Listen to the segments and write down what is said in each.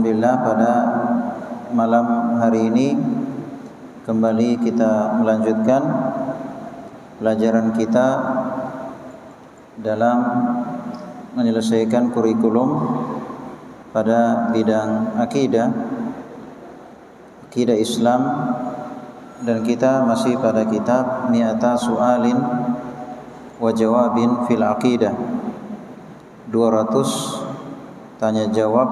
Alhamdulillah pada malam hari ini kembali kita melanjutkan pelajaran kita dalam menyelesaikan kurikulum pada bidang akidah Islam, dan kita masih pada kitab Mi'ata Su'alin wa Jawabin fil Aqidah, 200 tanya jawab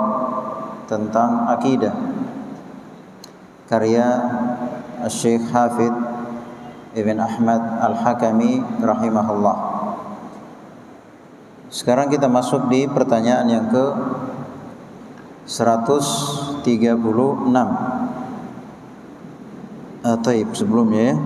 tentang akidah, karya Syekh Hafidh Ibn Ahmad Al-Hakami rahimahullah. Sekarang kita masuk di pertanyaan yang ke 136. Taib sebelumnya ya.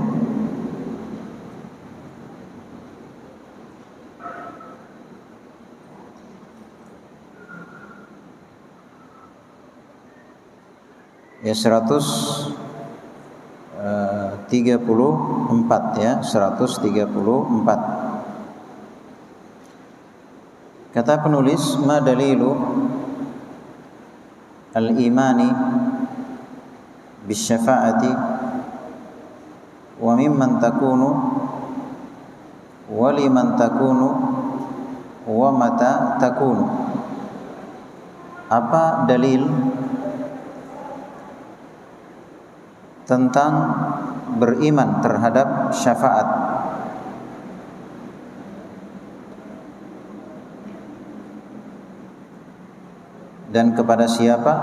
Ya 134 ya, 134. Kata penulis, ma dalilu al-imani bisyafa'ati wa mimman takunu wa liman takunu wa mata takunu. Apa dalil tentang beriman terhadap syafaat? Dan kepada siapa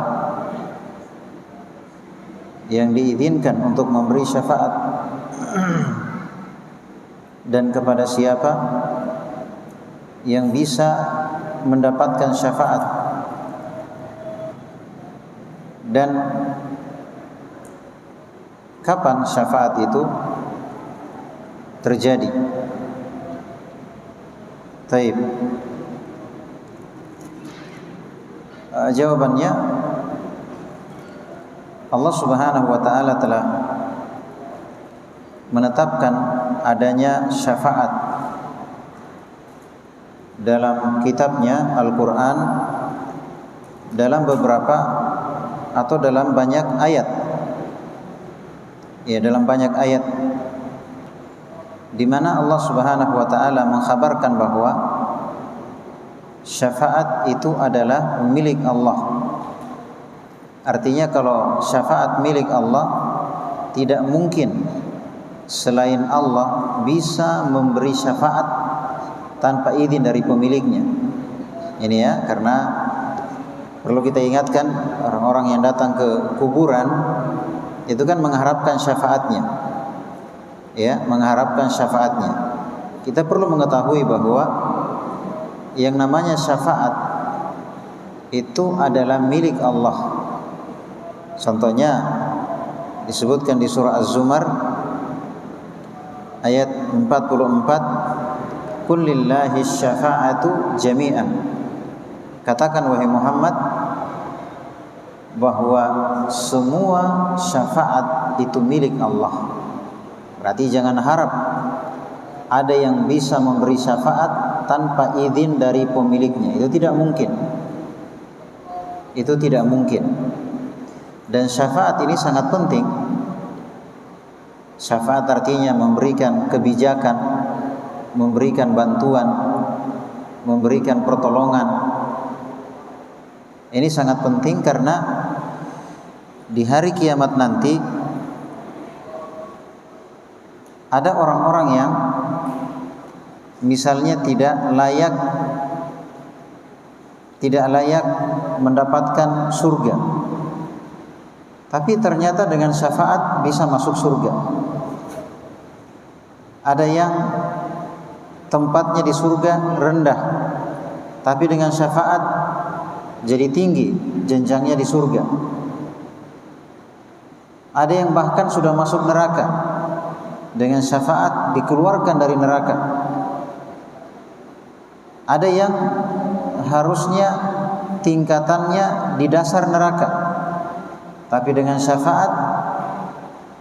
yang diizinkan untuk memberi syafaat? Dan kepada siapa yang bisa mendapatkan syafaat? Dan kapan syafaat itu terjadi? Taib. Jawabannya, Allah Subhanahu wa taala telah menetapkan adanya syafaat dalam kitabnya Al-Qur'an dalam beberapa atau dalam banyak ayat. Ya, dalam banyak ayat di mana Allah Subhanahu wa taala mengkhabarkan bahwa syafaat itu adalah milik Allah. Artinya kalau syafaat milik Allah, tidak mungkin selain Allah bisa memberi syafaat tanpa izin dari pemiliknya. Ini ya, karena perlu kita ingatkan, orang-orang yang datang ke kuburan itu kan mengharapkan syafaatnya, ya, mengharapkan syafaatnya. Kita perlu mengetahui bahwa yang namanya syafaat itu adalah milik Allah. Contohnya disebutkan di surah Az-Zumar ayat 44, qul lillahi syafa'atu jami'an. Katakan wahai Muhammad bahwa semua syafaat itu milik Allah. Berarti jangan harap ada yang bisa memberi syafaat tanpa izin dari pemiliknya. Itu tidak mungkin. Itu tidak mungkin. Dan syafaat ini sangat penting. Syafaat artinya memberikan kebijakan, memberikan bantuan, memberikan pertolongan. Ini sangat penting karena di hari kiamat nanti ada orang-orang yang misalnya tidak layak mendapatkan surga, tapi ternyata dengan syafaat bisa masuk surga. Ada yang tempatnya di surga rendah, tapi dengan syafaat jadi tinggi jenjangnya di surga. Ada yang bahkan sudah masuk neraka, dengan syafaat dikeluarkan dari neraka. Ada yang harusnya tingkatannya di dasar neraka, tapi dengan syafaat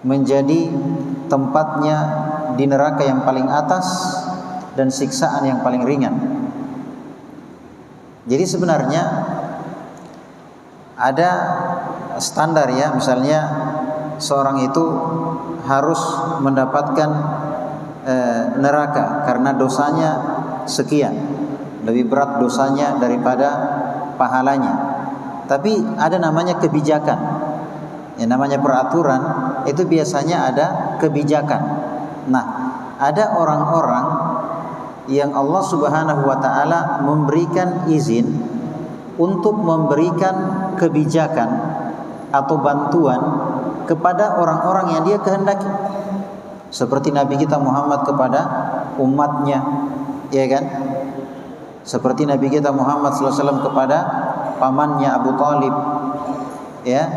menjadi tempatnya di neraka yang paling atas dan siksaan yang paling ringan. Jadi sebenarnya ada standar ya, misalnya seorang itu harus mendapatkan neraka karena dosanya sekian, lebih berat dosanya daripada pahalanya. Tapi ada namanya kebijakan, yang namanya peraturan itu biasanya ada kebijakan. Nah, ada orang-orang yang Allah Subhanahu wa taala memberikan izin untuk memberikan kebijakan atau bantuan kepada orang-orang yang dia kehendaki, seperti Nabi kita Muhammad kepada umatnya, ya kan? Seperti Nabi kita Muhammad SAW kepada pamannya Abu Talib, ya.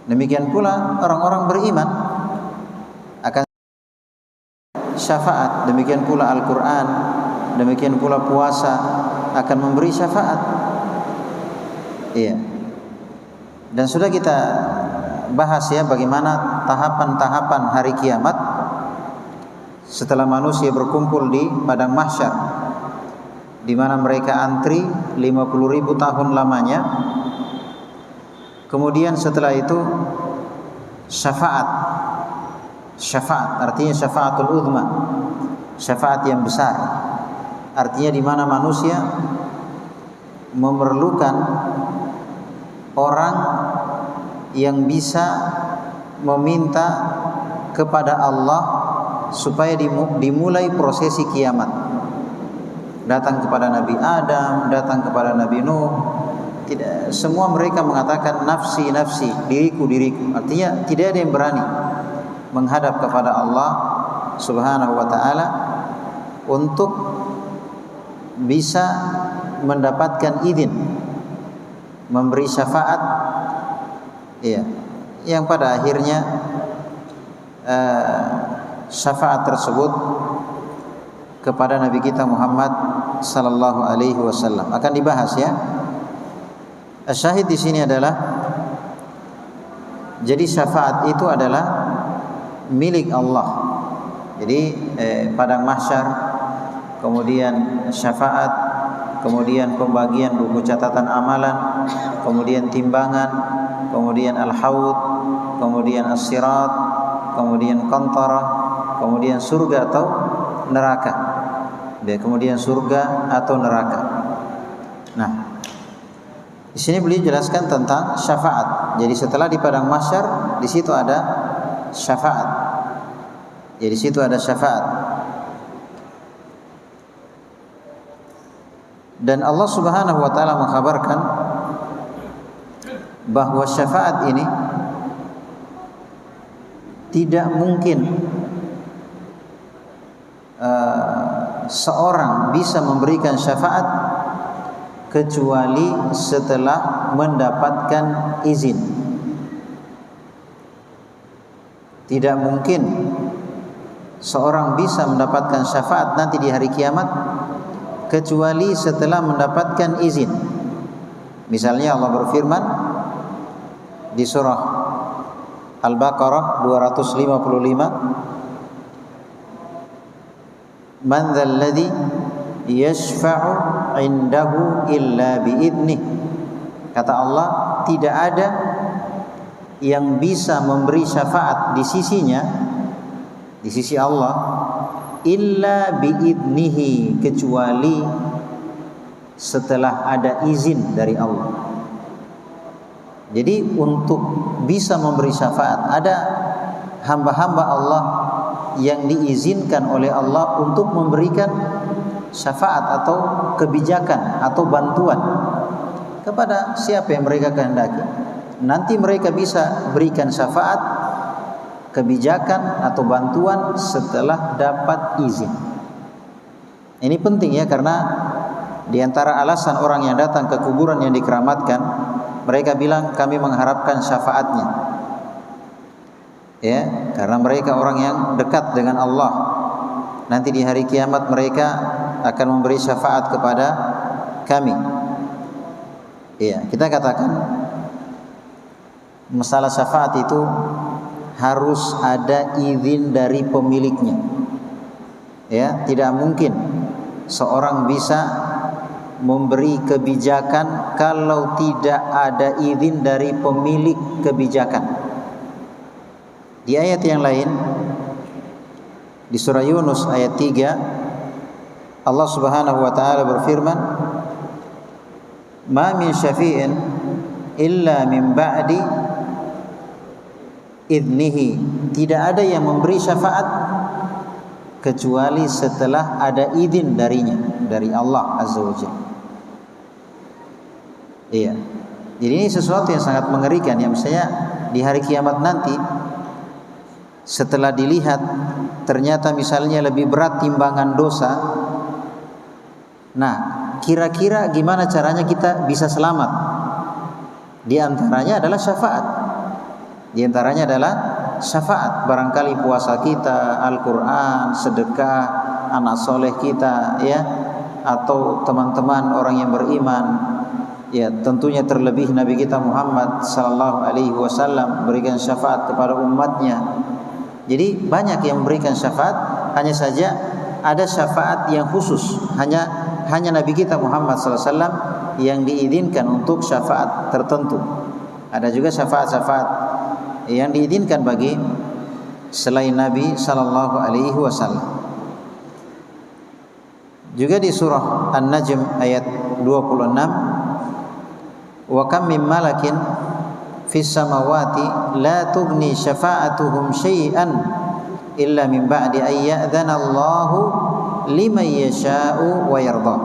Demikian pula orang-orang beriman akan syafaat, demikian pula Al-Quran, demikian pula puasa akan memberi syafaat. Iya. Dan sudah kita bahas ya bagaimana tahapan-tahapan hari kiamat setelah manusia berkumpul di padang mahsyar, di mana mereka antri 50.000 tahun lamanya. Kemudian setelah itu syafaat. Syafaat artinya syafaatul uzma, syafaat yang besar. Artinya di mana manusia memerlukan orang yang bisa meminta kepada Allah supaya dimulai prosesi kiamat. Datang kepada Nabi Adam, datang kepada Nabi Nuh. Tidak, semua mereka mengatakan nafsi, nafsi, diriku, diriku. Artinya tidak ada yang berani menghadap kepada Allah Subhanahu wa taala untuk bisa mendapatkan izin memberi syafaat, ya, yang pada akhirnya syafaat tersebut kepada Nabi kita Muhammad sallallahu alaihi wasallam akan dibahas ya. Syahid di sini adalah, jadi syafaat itu adalah milik Allah. Jadi padang mahsyar, kemudian syafaat, kemudian pembagian buku catatan amalan, kemudian timbangan, kemudian al-haud, kemudian as-sirat, kemudian qantarah, kemudian surga atau neraka. Kemudian surga atau neraka. Nah, di sini beliau jelaskan tentang syafaat. Jadi setelah di padang mahsyar, di situ ada syafaat. Jadi di situ ada syafaat. Dan Allah Subhanahu wa taala mengkhabarkan bahwa syafaat ini tidak mungkin seorang bisa memberikan syafaat kecuali setelah mendapatkan izin. Tidak mungkin seorang bisa mendapatkan syafaat nanti di hari kiamat kecuali setelah mendapatkan izin. Misalnya Allah berfirman di surah Al-Baqarah 255, "Man dzal ladzi yashfa'u 'indahu illa bi'idnih." Kata Allah, tidak ada yang bisa memberi syafaat di sisinya, di sisi Allah, illa bi'idnihi, kecuali setelah ada izin dari Allah. Jadi untuk bisa memberi syafaat, ada hamba-hamba Allah yang diizinkan oleh Allah untuk memberikan syafaat atau kebijakan atau bantuan kepada siapa yang mereka kehendaki. Nanti mereka bisa berikan syafaat, kebijakan atau bantuan setelah dapat izin. Ini penting ya, karena di antara alasan orang yang datang ke kuburan yang dikeramatkan, mereka bilang kami mengharapkan syafaatnya. Ya, karena mereka orang yang dekat dengan Allah. Nanti di hari kiamat mereka akan memberi syafaat kepada kami. Ya, kita katakan masalah syafaat itu harus ada izin dari pemiliknya. Ya, tidak mungkin seorang bisa memberi kebijakan kalau tidak ada izin dari pemilik kebijakan. Di ayat yang lain, di surah Yunus ayat 3, Allah Subhanahu wa taala berfirman, "Ma min syafi'in illa min ba'di idnihi." Tidak ada yang memberi syafaat kecuali setelah ada izin darinya, dari Allah Azza wa Jalla. Iya. Jadi ini sesuatu yang sangat mengerikan, yang misalnya di hari kiamat nanti setelah dilihat ternyata misalnya lebih berat timbangan dosa. Nah, kira-kira gimana caranya kita bisa selamat? Di antaranya adalah syafaat. Di antaranya adalah syafaat. Barangkali puasa kita, Al-Quran, sedekah, anak soleh kita, ya, atau teman-teman orang yang beriman, ya, tentunya terlebih Nabi kita Muhammad sallallahu alaihi wasallam berikan syafaat kepada umatnya. Jadi banyak yang memberikan syafaat, hanya saja ada syafaat yang khusus, hanya Nabi kita Muhammad sallallahu alaihi wasallam yang diizinkan untuk syafaat tertentu. Ada juga syafaat-syafaat yang diizinkan bagi selain Nabi sallallahu alaihi wasallam. Juga di surah An-Najm ayat 26, "Wa kam min malakin fis samawati la tughni syafa'atuhum syai'an illa min ba'di ay ya'dzana Allahu liman yasha'u wa yarda."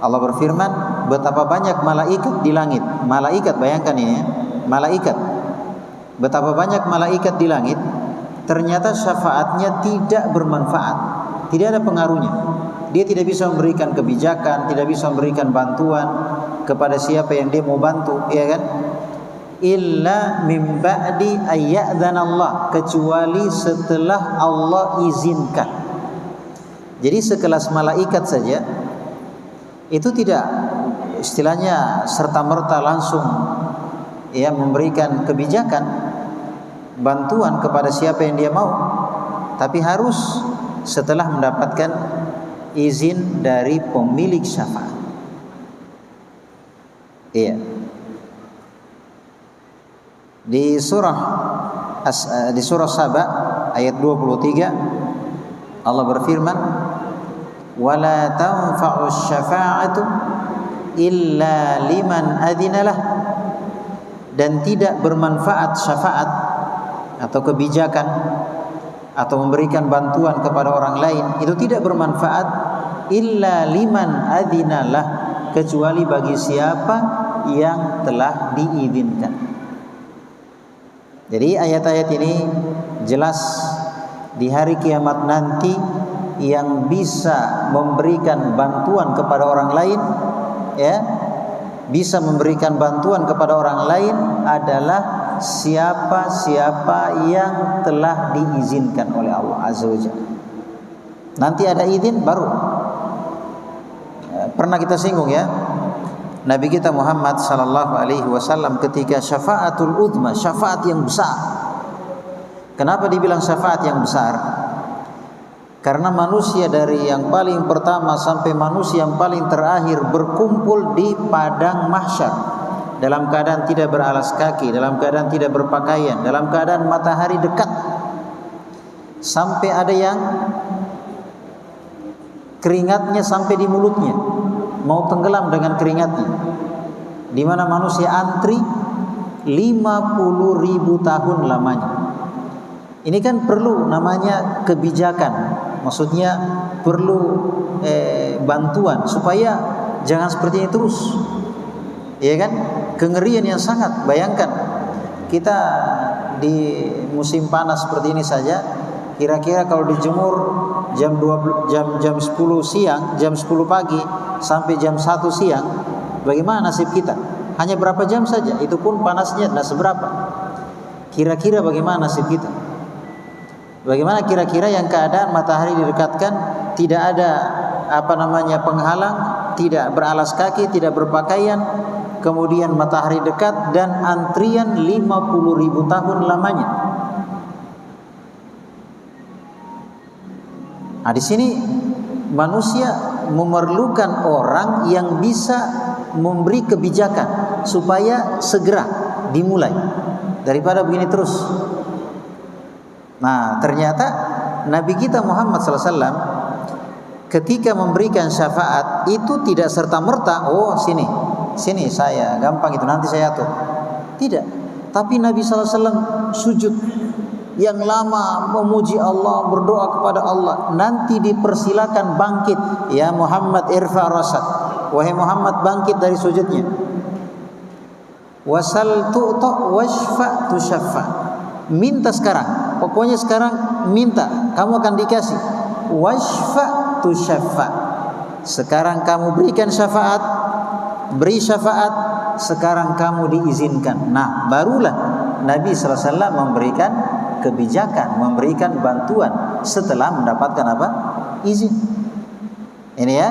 Allah berfirman, betapa banyak malaikat di langit. Malaikat, bayangkan ini ya, malaikat. Betapa banyak malaikat di langit, ternyata syafaatnya tidak bermanfaat, tidak ada pengaruhnya. Dia tidak bisa memberikan kebijakan, tidak bisa memberikan bantuan kepada siapa yang dia mau bantu, ya kan? Illa min ba'di ayyadzanallah, kecuali setelah Allah izinkan. Jadi sekelas malaikat saja itu tidak istilahnya serta-merta langsung ya memberikan kebijakan, bantuan kepada siapa yang dia mau, tapi harus setelah mendapatkan izin dari pemilik syafaat. Iya. Di surah Saba ayat 23 Allah berfirman, "Wala tanfa'u syafa'atu illa liman adzinalah." Dan tidak bermanfaat syafaat atau kebijakan atau memberikan bantuan kepada orang lain, itu tidak bermanfaat illa liman adzinalah, kecuali bagi siapa yang telah diizinkan. Jadi ayat-ayat ini jelas di hari kiamat nanti yang bisa memberikan bantuan kepada orang lain, ya, bisa memberikan bantuan kepada orang lain adalah siapa-siapa yang telah diizinkan oleh Allah Azza wa Jalla. Nanti ada izin baru. Pernah kita singgung ya, Nabi kita Muhammad sallallahu alaihi wasallam ketika syafaatul uzma, syafaat yang besar. Kenapa dibilang syafaat yang besar? Karena manusia dari yang paling pertama sampai manusia yang paling terakhir berkumpul di padang mahsyar dalam keadaan tidak beralas kaki, dalam keadaan tidak berpakaian, dalam keadaan matahari dekat. Sampai ada yang keringatnya sampai di mulutnya, mau tenggelam dengan keringatnya. Di mana manusia antri 50.000 tahun lamanya. Ini kan perlu namanya kebijakan, maksudnya perlu bantuan supaya jangan seperti ini terus, ya kan? Kengerian yang sangat. Bayangkan kita di musim panas seperti ini saja, kira-kira kalau dijemur jam 10 siang, jam 10 pagi sampai jam 1 siang, bagaimana nasib kita? Hanya berapa jam saja, itu pun panasnya tidak seberapa. Kira-kira bagaimana nasib kita? Bagaimana kira-kira yang keadaan matahari didekatkan, tidak ada penghalang, tidak beralas kaki, tidak berpakaian, kemudian matahari dekat dan antrian 50.000 tahun lamanya. Nah, di sini manusia memerlukan orang yang bisa memberi kebijakan supaya segera dimulai daripada begini terus. Nah, ternyata Nabi kita Muhammad SAW ketika memberikan syafaat itu tidak serta-merta, oh sini saya gampang itu nanti saya atur. Tidak. Tapi Nabi SAW sujud yang lama memuji Allah, berdoa kepada Allah. Nanti dipersilakan bangkit. Ya Muhammad irfa rasak. Wahai Muhammad, bangkit dari sujudnya. Wasal tu'ta washfa tushaffa. Minta sekarang. Pokoknya sekarang minta, kamu akan dikasih. Washfa tushaffa. Sekarang kamu berikan syafaat, beri syafaat, sekarang kamu diizinkan. Nah, barulah Nabi SAW memberikan kebijakan, memberikan bantuan setelah mendapatkan apa? Izin. Ini ya.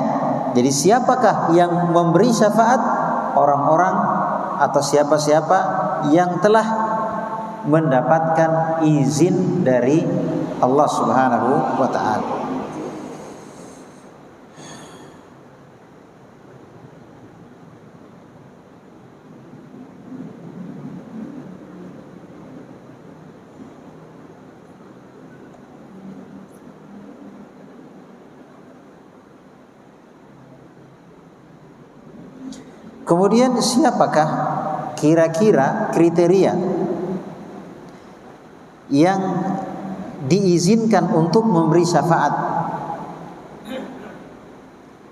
Jadi siapakah yang memberi syafaat? Orang-orang atau siapa-siapa yang telah mendapatkan izin dari Allah Subhanahu wa ta'ala. Kemudian siapakah kira-kira kriteria yang diizinkan untuk memberi syafaat?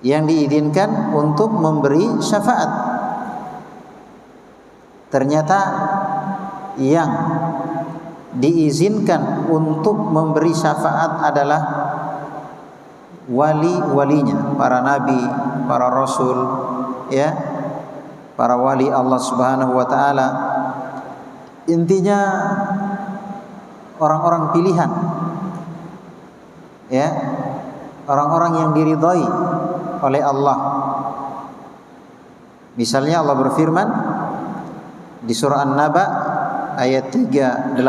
Yang diizinkan untuk memberi syafaat. Ternyata yang diizinkan untuk memberi syafaat adalah wali-walinya, para nabi, para rasul, ya, para wali Allah Subhanahu wa ta'ala. Intinya orang-orang pilihan, ya, orang-orang yang diridhai oleh Allah. Misalnya Allah berfirman di surah An-Naba ayat 38,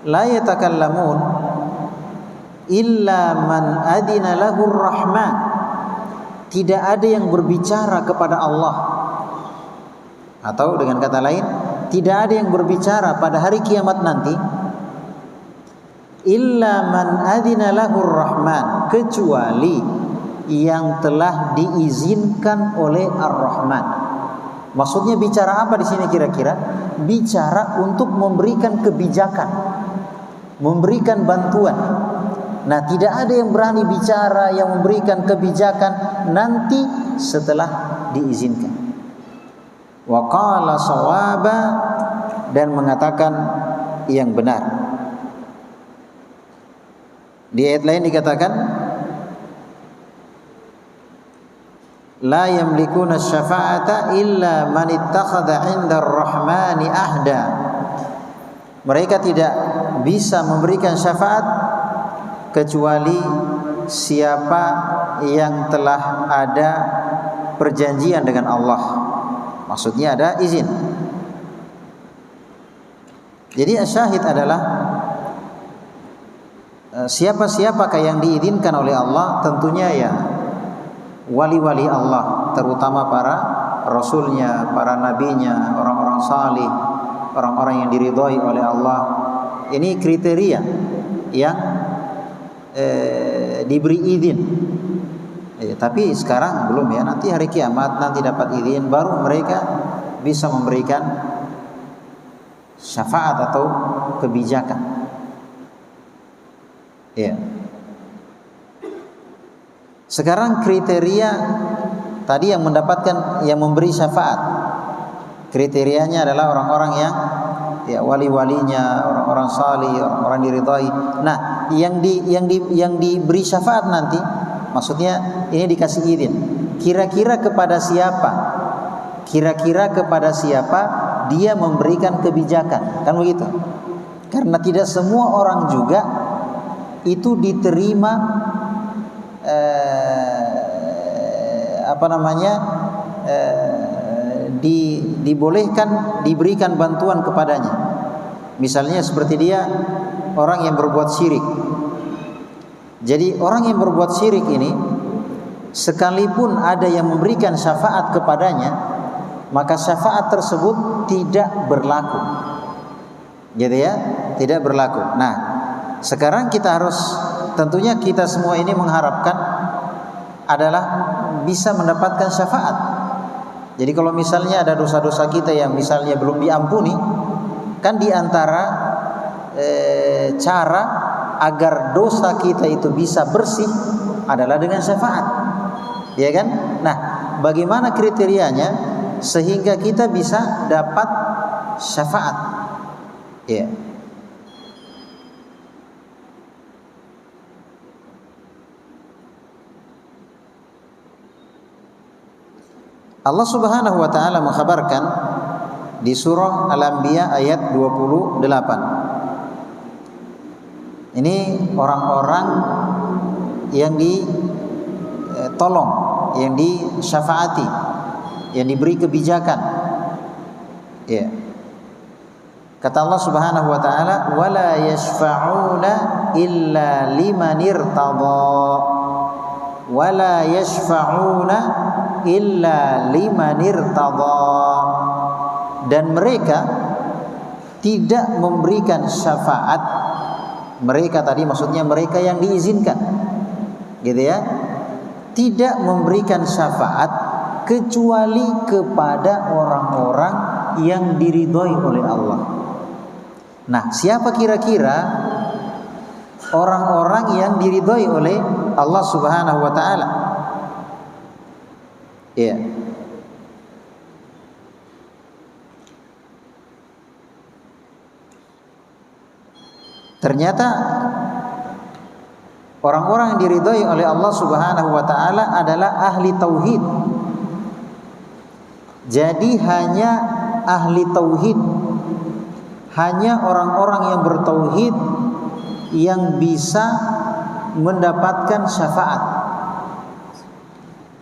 la yatakallamun illa man adina lahur rahman. Tidak ada yang berbicara kepada Allah, atau dengan kata lain, tidak ada yang berbicara pada hari kiamat nanti illa man adina lahur rahman, kecuali yang telah diizinkan oleh Ar-Rahman. Maksudnya bicara apa di sini kira-kira? Bicara untuk memberikan kebijakan, memberikan bantuan. Nah, tidak ada yang berani bicara yang memberikan kebijakan nanti setelah diizinkan. Wa qala shawaba, dan mengatakan yang benar. Di ayat lain dikatakan la yamlikuna syafa'ata illa man ittakhadha 'inda ar-rahmani ahda. Mereka tidak bisa memberikan syafaat kecuali siapa yang telah ada perjanjian dengan Allah. Maksudnya ada izin. Jadi asyahid adalah siapa-siapakah yang diizinkan oleh Allah? Tentunya ya wali-wali Allah, terutama para rasulnya, para nabinya, orang-orang salih, orang-orang yang diridhai oleh Allah. Ini kriteria yang diberi izin. Tapi sekarang belum ya. Nanti hari kiamat nanti dapat izin, baru mereka bisa memberikan syafaat atau kebijakan. Ya. Sekarang kriteria tadi yang mendapatkan, yang memberi syafaat, kriterianya adalah orang-orang yang ya wali-walinya, orang-orang salih, orang-orang diridhai. Nah, yang diberi syafaat nanti, maksudnya ini dikasih izin. Kira-kira kepada siapa? Kira-kira kepada siapa dia memberikan kebijakan? Kan begitu. Karena tidak semua orang juga itu diterima dibolehkan diberikan bantuan kepadanya. Misalnya seperti dia orang yang berbuat syirik. Jadi orang yang berbuat syirik ini sekalipun ada yang memberikan syafaat kepadanya, maka syafaat tersebut tidak berlaku. Gitu ya, tidak berlaku. Nah, sekarang kita harus, tentunya kita semua ini mengharapkan adalah bisa mendapatkan syafaat. Jadi kalau misalnya ada dosa-dosa kita yang misalnya belum diampuni, kan di antara cara agar dosa kita itu bisa bersih adalah dengan syafaat, ya kan? Nah, bagaimana kriterianya sehingga kita bisa dapat syafaat? Ya. Allah Subhanahu wa taala mengkhabarkan di surah Al-Anbiya ayat 28. Ini orang-orang yang ditolong, yang disyafaati, yang diberi kebijakan. Ya. Kata Allah Subhanahu wa taala, "Wala yashfa'una illa liman irtadha." Wala yashfa'una illa liman irtadha. Dan mereka tidak memberikan syafaat. Mereka tadi maksudnya mereka yang diizinkan, gitu ya, tidak memberikan syafaat kecuali kepada orang-orang yang diridhoi oleh Allah. Nah, siapa kira-kira orang-orang yang diridhoi oleh Allah Subhanahu wa taala? Ya. Ternyata orang-orang yang diridhoi oleh Allah Subhanahu wa taala adalah ahli tauhid. Jadi hanya ahli tauhid, hanya orang-orang yang bertauhid yang bisa mendapatkan syafaat.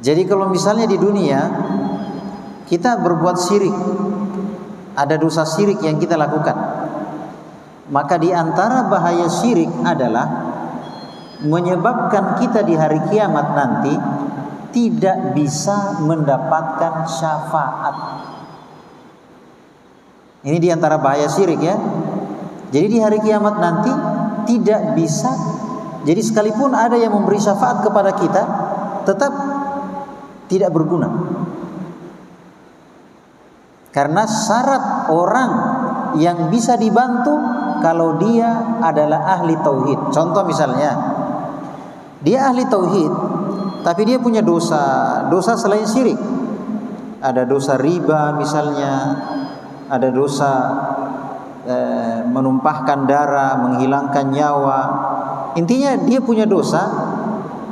Jadi kalau misalnya di dunia kita berbuat syirik, ada dosa syirik yang kita lakukan, maka di antara bahaya syirik adalah menyebabkan kita di hari kiamat nanti tidak bisa mendapatkan syafaat. Ini di antara bahaya syirik ya. Jadi di hari kiamat nanti tidak bisa. Jadi sekalipun ada yang memberi syafaat kepada kita, tetap tidak berguna. Karena syarat orang yang bisa dibantu kalau dia adalah ahli tauhid. Contoh misalnya, dia ahli tauhid, tapi dia punya dosa selain syirik. Ada dosa riba misalnya, ada dosa menumpahkan darah, menghilangkan nyawa. Intinya dia punya dosa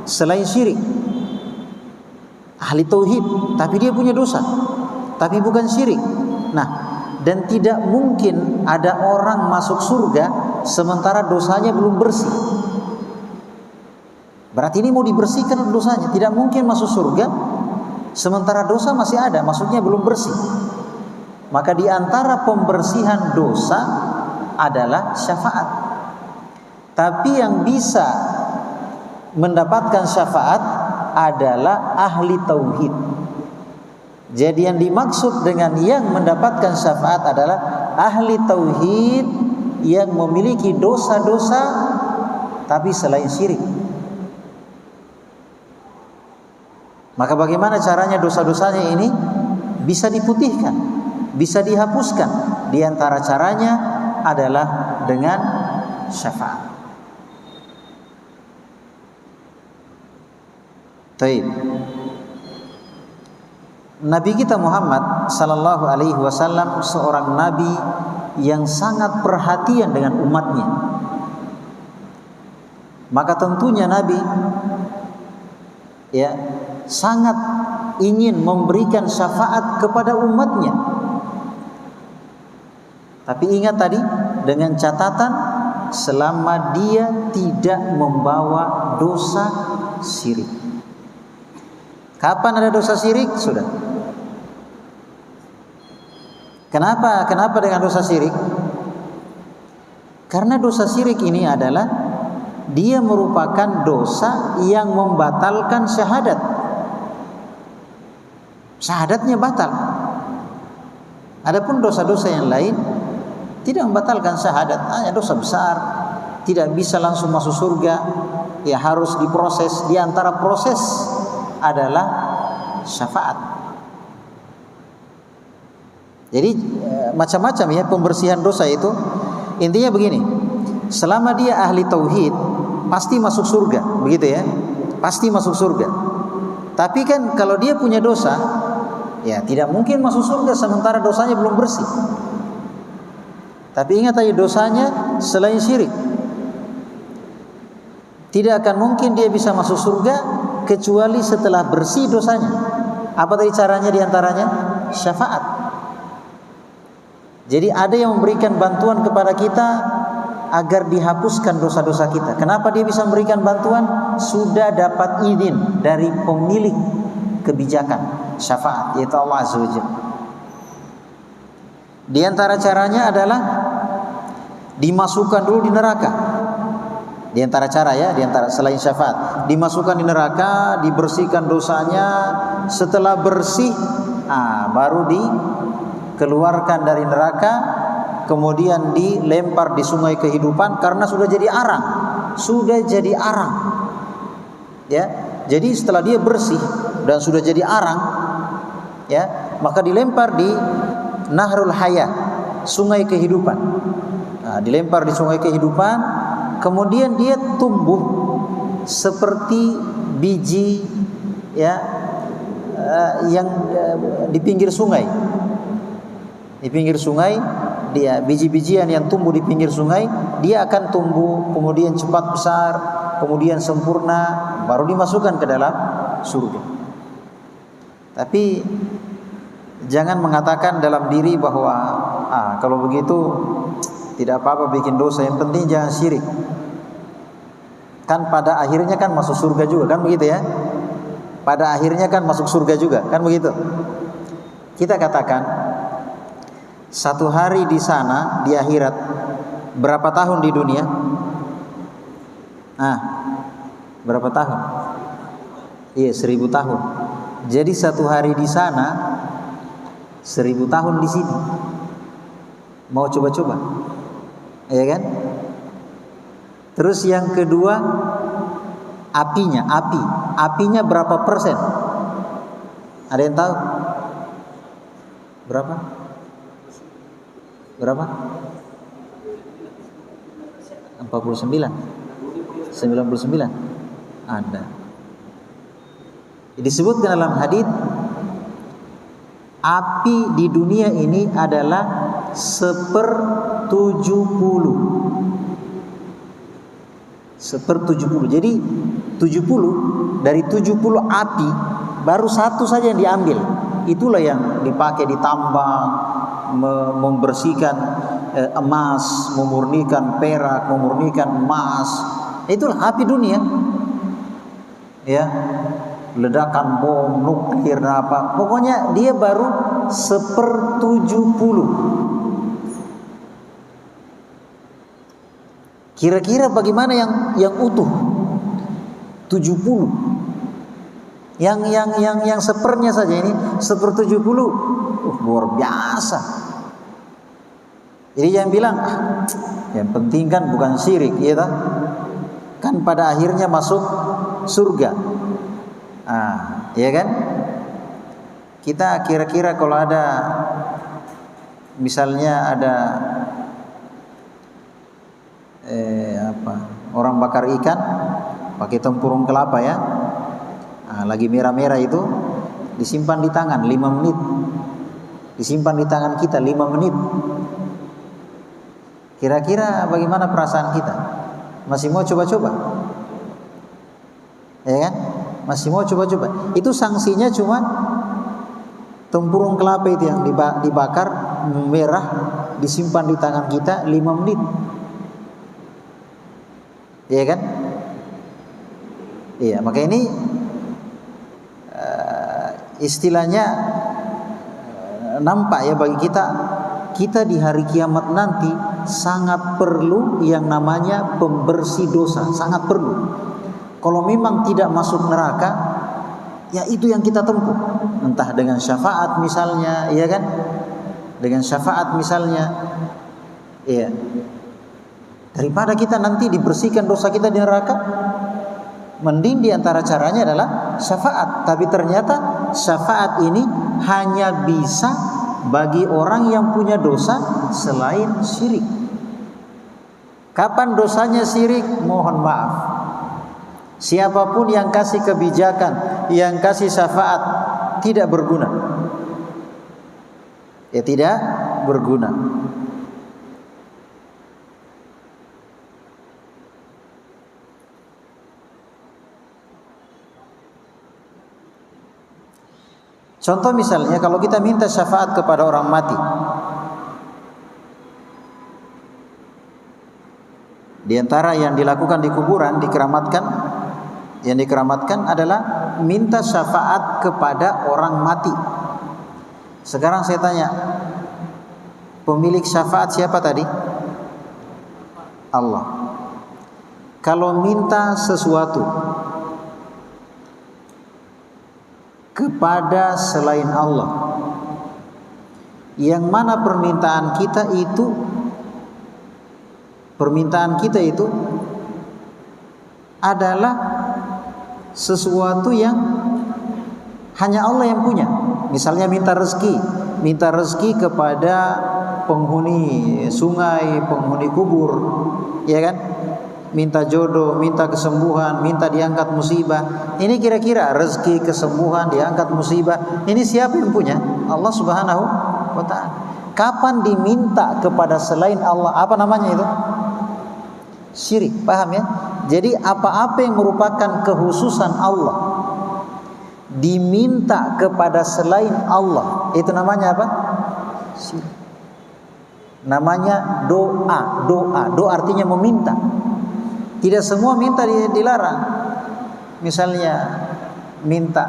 selain syirik. Ahli tauhid, tapi dia punya dosa, tapi bukan syirik. Nah, dan tidak mungkin ada orang masuk surga sementara dosanya belum bersih. Berarti ini mau dibersihkan dosanya. Tidak mungkin masuk surga sementara dosa masih ada, maksudnya belum bersih. Maka di antara pembersihan dosa adalah syafaat. Tapi yang bisa mendapatkan syafaat adalah ahli tauhid. Jadi yang dimaksud dengan yang mendapatkan syafaat adalah ahli tauhid yang memiliki dosa-dosa tapi selain syirik. Maka bagaimana caranya dosa-dosanya ini bisa diputihkan, bisa dihapuskan? Di antara caranya adalah dengan syafaat. Baik. Nabi kita Muhammad sallallahu alaihi wasallam seorang nabi yang sangat perhatian dengan umatnya. Maka tentunya Nabi ya sangat ingin memberikan syafaat kepada umatnya. Tapi ingat tadi, dengan catatan selama dia tidak membawa dosa syirik. Kapan ada dosa syirik? Sudah. Kenapa dengan dosa syirik? Karena dosa syirik ini adalah dia merupakan dosa yang membatalkan syahadat. syahadatnya batal. Adapun dosa-dosa yang lain tidak membatalkan syahadat, hanya dosa besar, tidak bisa langsung masuk surga, ya harus diproses. Di antara proses adalah syafaat. Jadi macam-macam ya pembersihan dosa itu. Intinya begini, selama dia ahli tauhid pasti masuk surga, begitu ya, pasti masuk surga. Tapi kan kalau dia punya dosa, ya tidak mungkin masuk surga sementara dosanya belum bersih. Tapi ingat aja, dosanya selain syirik, tidak akan mungkin dia bisa masuk surga kecuali setelah bersih dosanya. Apa tadi caranya diantaranya? Syafaat. Jadi ada yang memberikan bantuan kepada kita agar dihapuskan dosa-dosa kita. Kenapa dia bisa memberikan bantuan? Sudah dapat izin dari pemilik kebijakan syafaat, yaitu Allah Azza wa Jalla. Di antara caranya adalah dimasukkan dulu di neraka. Di antara cara ya, di antara selain syafaat, dimasukkan di neraka, dibersihkan dosanya. Setelah bersih, baru dikeluarkan dari neraka, kemudian dilempar di sungai kehidupan karena sudah jadi arang. Sudah jadi arang. Ya. Jadi setelah dia bersih dan sudah jadi arang, ya, maka dilempar di Nahrul Hayah, sungai kehidupan. Dilempar di sungai kehidupan, kemudian dia tumbuh seperti biji ya yang di pinggir sungai. Di pinggir sungai, dia biji-bijian yang tumbuh di pinggir sungai, dia akan tumbuh kemudian cepat besar, kemudian sempurna, baru dimasukkan ke dalam surga. Tapi jangan mengatakan dalam diri bahwa kalau begitu tidak apa-apa bikin dosa, yang penting jangan syirik. Kan pada akhirnya kan masuk surga juga, kan begitu ya? Pada akhirnya kan masuk surga juga, kan begitu? Kita katakan satu hari di sana di akhirat berapa tahun di dunia? Berapa tahun? Iya, 1000 tahun. Jadi satu hari di sana 1000 tahun di sini. Mau coba-coba? Ya kan? Terus yang kedua, apinya berapa persen? Ada yang tahu? Berapa? 49? 99? Ada. Disebutkan dalam hadis, api di dunia ini adalah 1/70. 1/70. Jadi 70 dari 70 api baru satu saja yang diambil. Itulah yang dipakai di tambang, membersihkan emas, memurnikan perak, memurnikan emas. Itulah api dunia. Ya. Ledakan bom nuklir apa. Pokoknya dia baru 1/70. Kira-kira bagaimana yang utuh? 70. Yang sepernya saja ini 1/70. Luar biasa. Jadi yang bilang yang penting kan bukan syirik, ya tak? Kan pada akhirnya masuk surga. Ya kan? Kita kira-kira kalau ada misalnya ada orang bakar ikan pakai tempurung kelapa ya, lagi merah-merah itu, disimpan di tangan 5 menit, disimpan di tangan kita 5 menit. Kira-kira bagaimana perasaan kita? Masih mau coba-coba? Ya kan? Masih mau coba-coba? Itu sanksinya cuma tempurung kelapa itu yang dibakar merah, disimpan di tangan kita 5 menit. Iya kan? Iya, maka ini istilahnya nampak ya bagi kita di hari kiamat nanti sangat perlu yang namanya pembersih dosa, sangat perlu. Kalau memang tidak masuk neraka, ya itu yang kita tempuh. Entah dengan syafaat misalnya, iya kan? Dengan syafaat misalnya, iya. Daripada kita nanti dibersihkan dosa kita di neraka, mending di antara caranya adalah syafaat. Tapi ternyata syafaat ini hanya bisa bagi orang yang punya dosa selain syirik. Kapan dosanya syirik? Mohon maaf, siapapun yang kasih kebijakan, yang kasih syafaat, tidak berguna. Ya, tidak berguna. Contoh misalnya kalau kita minta syafaat kepada orang mati, di antara yang dilakukan di kuburan, yang dikeramatkan adalah minta syafaat kepada orang mati. Sekarang saya tanya, pemilik syafaat siapa tadi? Allah. Kalau minta sesuatu kepada selain Allah, yang mana permintaan kita itu adalah sesuatu yang hanya Allah yang punya. Misalnya minta rezeki kepada penghuni sungai, penghuni kubur, ya kan? Minta jodoh, minta kesembuhan, minta diangkat musibah. Ini kira-kira rezeki, kesembuhan, diangkat musibah, ini siapa yang punya? Allah Subhanahu wa ta'ala. Kapan diminta kepada selain Allah, apa namanya itu? Syirik, paham ya? Jadi apa-apa yang merupakan kekhususan Allah diminta kepada selain Allah, itu namanya apa? Syirik. Namanya doa. Doa artinya meminta. Tidak semua minta dilarang. Misalnya minta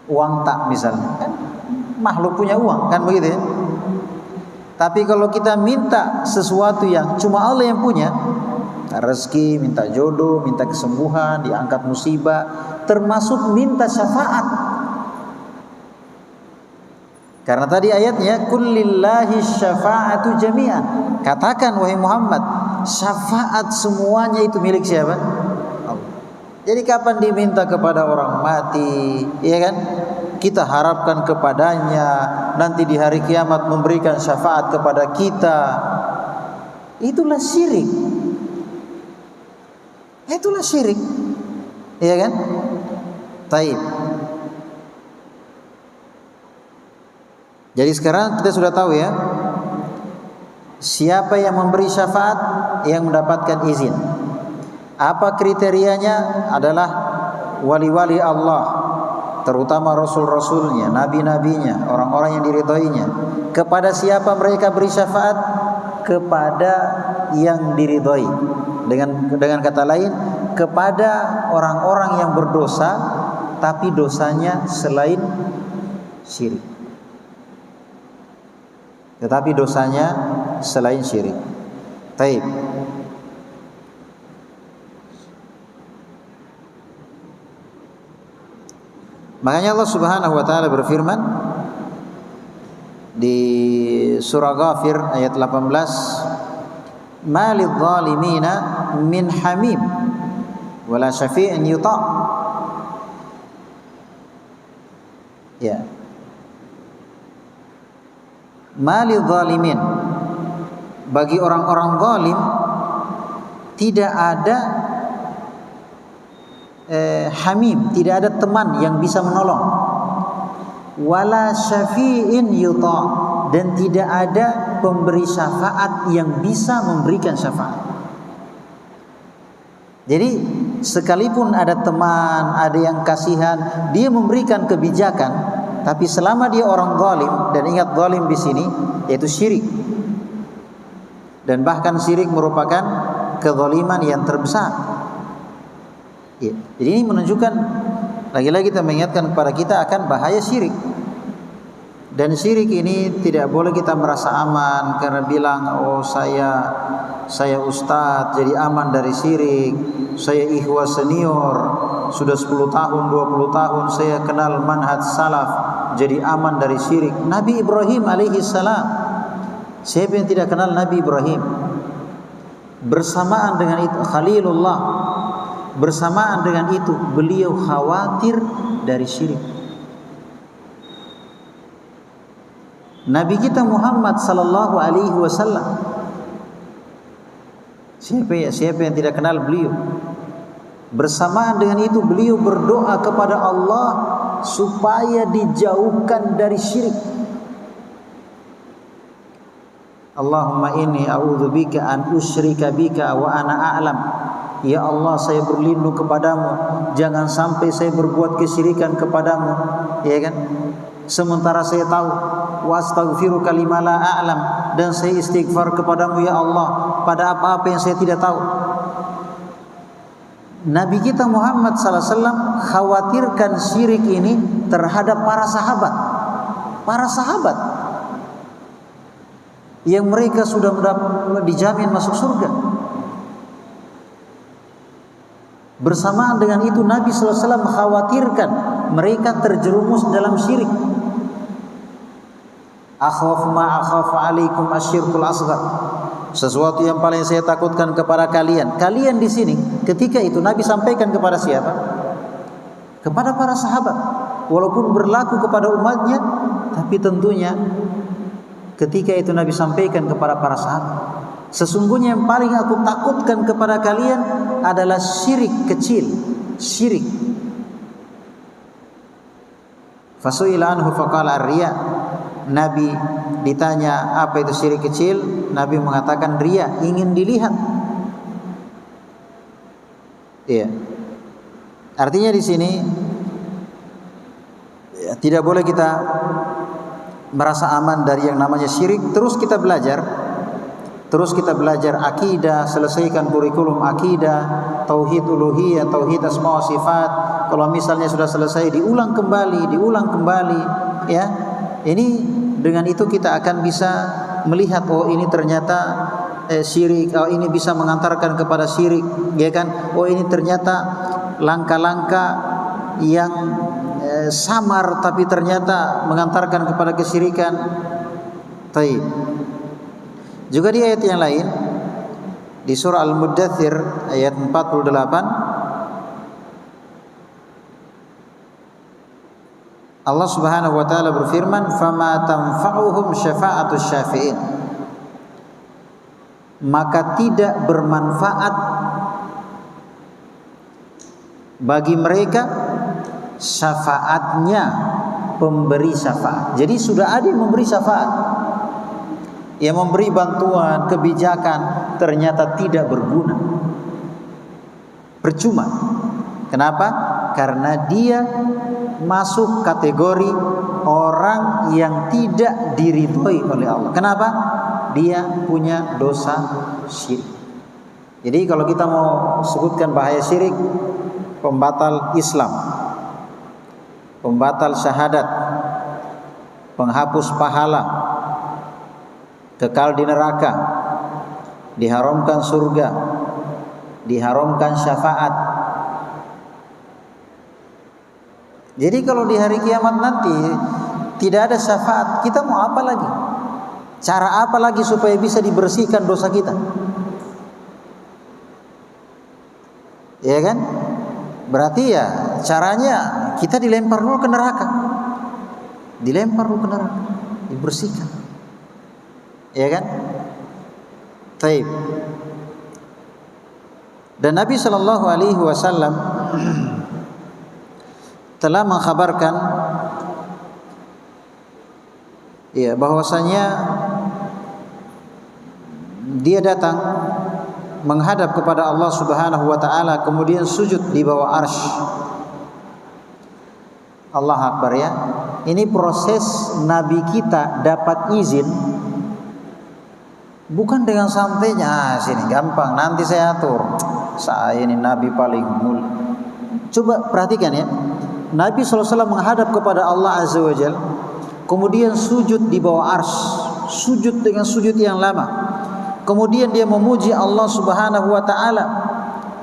uang tak misalnya, kan makhluk punya uang, kan begitu ya. Tapi kalau kita minta sesuatu yang cuma Allah yang punya, rezeki, minta jodoh, minta kesembuhan, diangkat musibah, termasuk minta syafaat. Karena tadi ayatnya kullillahi syafa'atu jami'an. Katakan wahai Muhammad, syafaat semuanya itu milik siapa? Allah. Jadi kapan diminta kepada orang mati, ya kan? Kita harapkan kepadanya nanti di hari kiamat memberikan syafaat kepada kita. Itulah syirik. Itulah syirik. Ya kan? Taib. Jadi sekarang kita sudah tahu ya, siapa yang memberi syafaat yang mendapatkan izin. Apa kriterianya? Adalah wali-wali Allah, terutama rasul-rasulnya, nabi-nabinya, orang-orang yang diridhoinya. Kepada siapa mereka beri syafaat? Kepada yang diridhoi. Dengan kata lain, kepada orang-orang yang berdosa tapi dosanya selain syirik. Tetapi dosanya selain syirik. Taib. Makanya Allah Subhanahu wa taala berfirman di surah Ghafir ayat 18, "Ma lidh-dhalimina min hamim wala syafi'in yuta'." Ya. Malil zalimin, bagi orang-orang zalim tidak ada hamim, tidak ada teman yang bisa menolong. Wala syafi'in yuta', dan tidak ada pemberi syafaat yang bisa memberikan syafaat. Jadi sekalipun ada teman, ada yang kasihan, dia memberikan kebijakan, tapi selama dia orang zalim, dan ingat zalim di sini yaitu syirik. Dan bahkan syirik merupakan kezaliman yang terbesar. Ya. Jadi ini menunjukkan, lagi-lagi kita mengingatkan kepada kita akan bahaya syirik. Dan syirik ini tidak boleh kita merasa aman karena bilang, oh saya ustadz jadi aman dari syirik, saya ikhwah senior sudah 10 tahun 20 tahun saya kenal manhaj salaf jadi aman dari syirik. Nabi Ibrahim alaihi salam, siapa yang tidak kenal Nabi Ibrahim? Bersamaan dengan itu Khalilullah, bersamaan dengan itu beliau khawatir dari syirik. Nabi kita Muhammad sallallahu alaihi wasallam, siapa yang tidak kenal beliau? Bersamaan dengan itu beliau berdoa kepada Allah supaya dijauhkan dari syirik. Allahumma inni a'udzubika an usyrika bika wa ana a'lam. Ya Allah, saya berlindung kepadamu, jangan sampai saya berbuat kesyirikan kepadamu, ya kan? Sementara saya tahu, wa astaghfiruka lima la a'lam, dan saya istighfar kepadamu ya Allah pada apa-apa yang saya tidak tahu. Nabi kita Muhammad sallallahu alaihi wasallam khawatirkan syirik ini terhadap para sahabat. Para sahabat yang mereka sudah dijamin masuk surga. Bersamaan dengan itu Nabi sallallahu alaihi wasallam mengkhawatirkan mereka terjerumus dalam syirik. Akhwafu ma akhafu alaikum asyirkul asghar. Sesuatu yang paling saya takutkan kepada kalian. Kalian di sini ketika itu Nabi sampaikan kepada siapa? Kepada para sahabat. Walaupun berlaku kepada umatnya, tapi tentunya ketika itu Nabi sampaikan kepada para sahabat. Sesungguhnya yang paling aku takutkan kepada kalian adalah syirik kecil, syirik. Fasu'ila anhu faqala ar-riya. Nabi ditanya apa itu syirik kecil, Nabi mengatakan riya, ingin dilihat. Iya. Artinya di sini ya, tidak boleh kita merasa aman dari yang namanya syirik. Terus kita belajar akidah, selesaikan kurikulum akidah, tauhid uluhiyah, tauhid asma wa sifat. Kalau misalnya sudah selesai diulang kembali, ya. Ini dengan itu kita akan bisa melihat, oh ini ternyata syirik, oh ini bisa mengantarkan kepada syirik, ya kan? Oh ini ternyata langkah-langkah yang samar tapi ternyata mengantarkan kepada kesyirikan. Taib. Juga di ayat yang lain di surah Al-Muddathir ayat 48 Allah Subhanahu wa taala berfirman, "Fama tanfa'uhum syafa'atus syafi'in." Maka tidak bermanfaat bagi mereka syafaatnya pemberi syafaat. Jadi sudah ada yang memberi syafaat, yang memberi bantuan, kebijakan, ternyata tidak berguna, percuma. Kenapa? Karena dia masuk kategori orang yang tidak diridhoi oleh Allah. Kenapa? Dia punya dosa syirik. Jadi kalau kita mau sebutkan bahaya syirik, pembatal Islam, pembatal syahadat, penghapus pahala, kekal di neraka, diharamkan surga, diharamkan syafaat. Jadi kalau di hari kiamat nanti tidak ada syafaat, kita mau apa lagi? Cara apa lagi supaya bisa dibersihkan dosa kita? Ya kan? Berarti ya caranya kita dilempar dulu ke neraka. Dilempar dulu ke neraka, dibersihkan. Ya kan? Taib. Dan Nabi sallallahu alaihi wasallam telah mengkhabarkan ya bahwasanya dia datang menghadap kepada Allah Subhanahu wa taala, kemudian sujud di bawah arsy. Allah Akbar ya. Ini proses Nabi kita dapat izin bukan dengan santainya, sini gampang nanti saya atur. Saya ini Nabi paling mulia. Coba perhatikan ya. Nabi SAW menghadap kepada Allah Azza wa Jalla, kemudian sujud di bawah arsy, sujud dengan sujud yang lama. Kemudian dia memuji Allah Subhanahu wa taala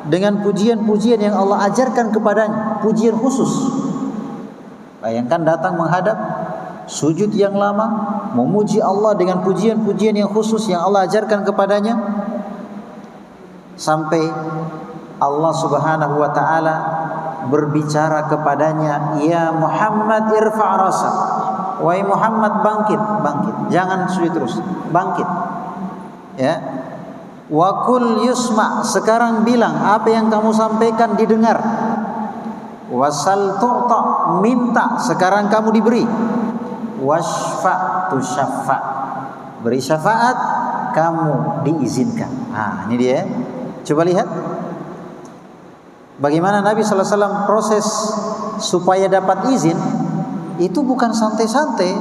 dengan pujian-pujian yang Allah ajarkan kepadanya, pujian khusus. Bayangkan datang menghadap, sujud yang lama, memuji Allah dengan pujian-pujian yang khusus yang Allah ajarkan kepadanya, sampai Allah Subhanahu wa taala berbicara kepadanya, "Ya Muhammad, irfa' rasak." Wahai Muhammad, bangkit, bangkit. Jangan sujud terus, bangkit. Ya. Wa qul yusma', sekarang bilang apa yang kamu sampaikan didengar. Wasal tu'ta, minta, sekarang kamu diberi. Wasfa' tusyaffa', beri syafaat, kamu diizinkan. Nah, ini dia. Coba lihat bagaimana Nabi sallallahu alaihi wasallam proses supaya dapat izin. Itu bukan santai-santai,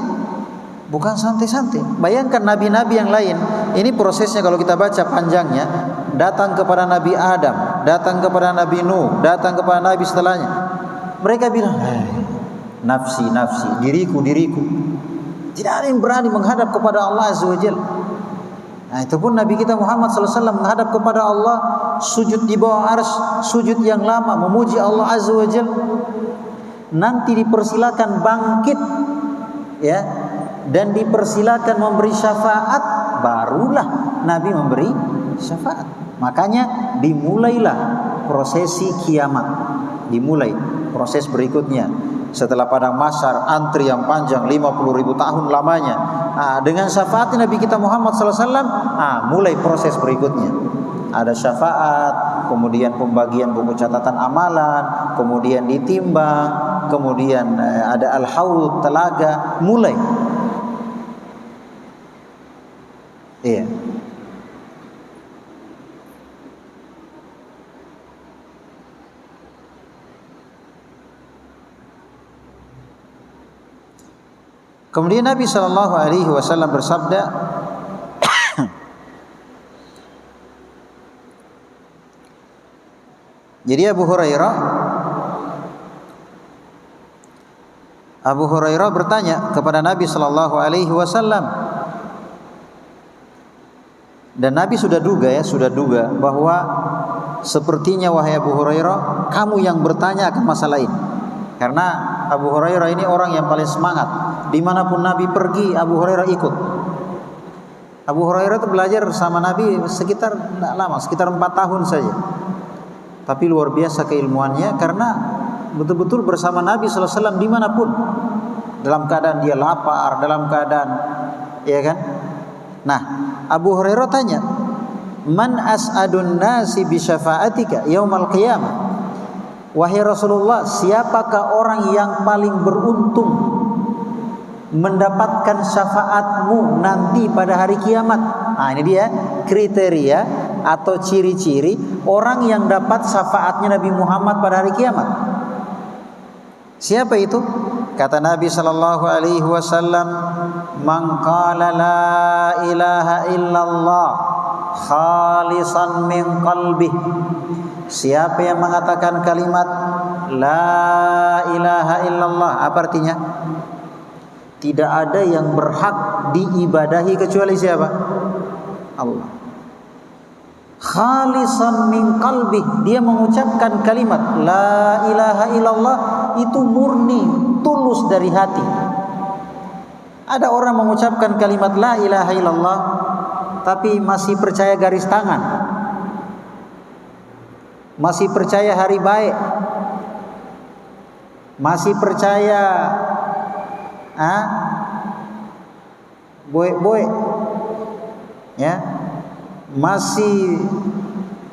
bukan santai-santai. Bayangkan nabi-nabi yang lain, ini prosesnya kalau kita baca panjangnya, datang kepada Nabi Adam, datang kepada Nabi Nuh, datang kepada Nabi setelahnya. Mereka bilang, nafsi, nafsi, diriku, diriku. Tidak ada yang berani menghadap kepada Allah Azza wa Jalla. Nah, itu pun Nabi kita Muhammad sallallahu alaihi wasallam menghadap kepada Allah, sujud di bawah arsy, sujud yang lama, memuji Allah Azza wa Jalla. Nanti dipersilakan bangkit, ya, dan dipersilakan memberi syafaat, barulah Nabi memberi syafaat. Makanya dimulailah prosesi kiamat, dimulai proses berikutnya. Setelah padang mahsyar, antri yang panjang 50.000 tahun lamanya, dengan syafaat Nabi kita Muhammad SAW, mulai proses berikutnya. Ada syafaat, kemudian pembagian buku catatan amalan, kemudian ditimbang, kemudian ada al-haud, telaga, mulai. Iya. Kemudian Nabi sallallahu alaihi wasallam bersabda, jadi Abu Hurairah bertanya kepada Nabi sallallahu alaihi wasallam, dan Nabi sudah duga bahwa sepertinya wahai Abu Hurairah, kamu yang bertanya akan masalah ini. Karena Abu Hurairah ini orang yang paling semangat. Dimanapun Nabi pergi, Abu Hurairah ikut. Abu Hurairah itu belajar sama Nabi sekitar 4 tahun saja. Tapi luar biasa keilmuannya, karena betul-betul bersama Nabi sallallahu alaihi wasallam dimanapun. Dalam keadaan dia lapar, dalam keadaan, ya kan? Nah, Abu Hurairah tanya, "Man as'adun nasi bi syafa'atika yaumal qiyamah?" Wahai Rasulullah, siapakah orang yang paling beruntung mendapatkan syafaatmu nanti pada hari kiamat? Nah, ini dia kriteria atau ciri-ciri orang yang dapat syafaatnya Nabi Muhammad pada hari kiamat. Siapa itu? Kata Nabi sallallahu alaihi wasallam, "Man qala la ilaha illallah khalisan min qalbih." Siapa yang mengatakan kalimat la ilaha illallah, apa artinya? Tidak ada yang berhak diibadahi kecuali siapa? Allah. Khalisan min qalbih, dia mengucapkan kalimat la ilaha illallah itu murni, tulus dari hati. Ada orang mengucapkan kalimat la ilaha illallah tapi masih percaya garis tangan, masih percaya hari baik, masih percaya boy, ya, masih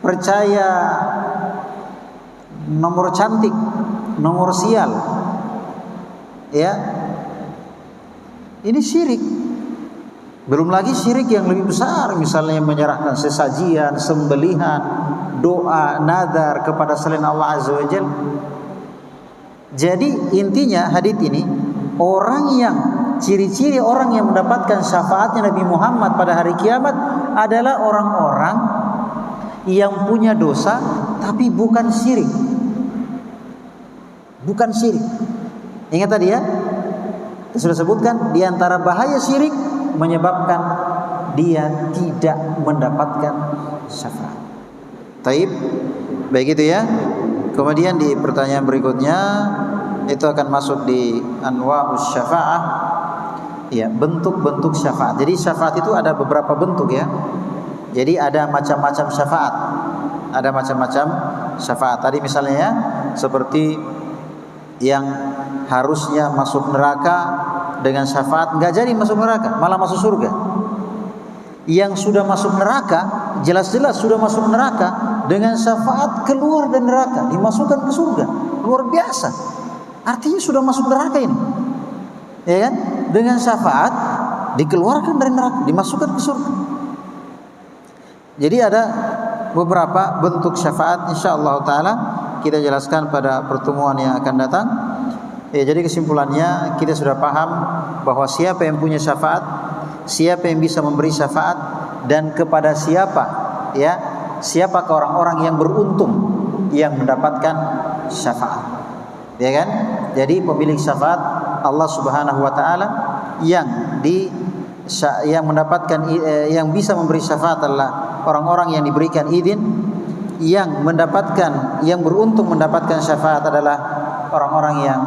percaya nomor cantik, nomor sial, ya. Ini syirik. Belum lagi syirik yang lebih besar, misalnya menyerahkan sesajian, sembelihan, doa, nadar kepada selain Allah Azza wa Jalla. Jadi intinya hadits ini, orang yang ciri-ciri orang yang mendapatkan syafaatnya Nabi Muhammad pada hari kiamat adalah orang-orang yang punya dosa tapi bukan syirik. Bukan syirik. Ingat tadi ya, Kita sudah sebutkan di antara bahaya syirik menyebabkan dia tidak mendapatkan syafaat. Taib, baik itu ya. Kemudian di pertanyaan berikutnya itu akan masuk di anwa'us syafa'ah. Ya, bentuk-bentuk syafaat. Jadi syafaat itu ada beberapa bentuk ya. Jadi ada macam-macam syafaat. Ada macam-macam syafaat. Tadi misalnya ya, seperti yang harusnya masuk neraka dengan syafaat nggak jadi masuk neraka, malah masuk surga. Yang sudah masuk neraka, jelas-jelas sudah masuk neraka, dengan syafaat keluar dari neraka, dimasukkan ke surga. Luar biasa. Artinya sudah masuk neraka ini. Ya kan? Dengan syafaat dikeluarkan dari neraka, dimasukkan ke surga. Jadi ada beberapa bentuk syafaat, insyaallah taala kita jelaskan pada pertemuan yang akan datang. Ya, jadi kesimpulannya kita sudah paham bahwa siapa yang punya syafaat, siapa yang bisa memberi syafaat, dan kepada siapa ya, siapakah orang-orang yang beruntung yang mendapatkan syafaat. Ya kan? Jadi pemilik syafaat Allah Subhanahu wa taala yang mendapatkan yang bisa memberi syafaat adalah orang-orang yang diberikan izin. Yang mendapatkan, yang beruntung mendapatkan syafaat adalah orang-orang yang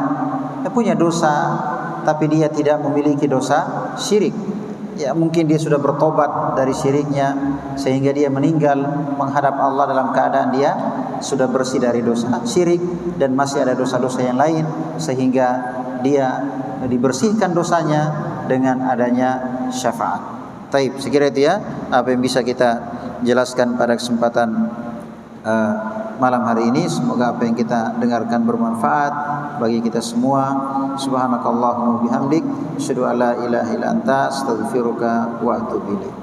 punya dosa tapi dia tidak memiliki dosa syirik. Ya, mungkin dia sudah bertobat dari syiriknya sehingga dia meninggal menghadap Allah dalam keadaan dia sudah bersih dari dosa syirik dan masih ada dosa-dosa yang lain, sehingga dia dibersihkan dosanya dengan adanya syafaat. Taib, sekira itu ya apa yang bisa kita jelaskan pada kesempatan malam hari ini. Semoga apa yang kita dengarkan bermanfaat bagi kita semua. Subhanakallahumma bihamdik, asyhadu an la ilaha illa anta, astaghfiruka wa atubu ilaik.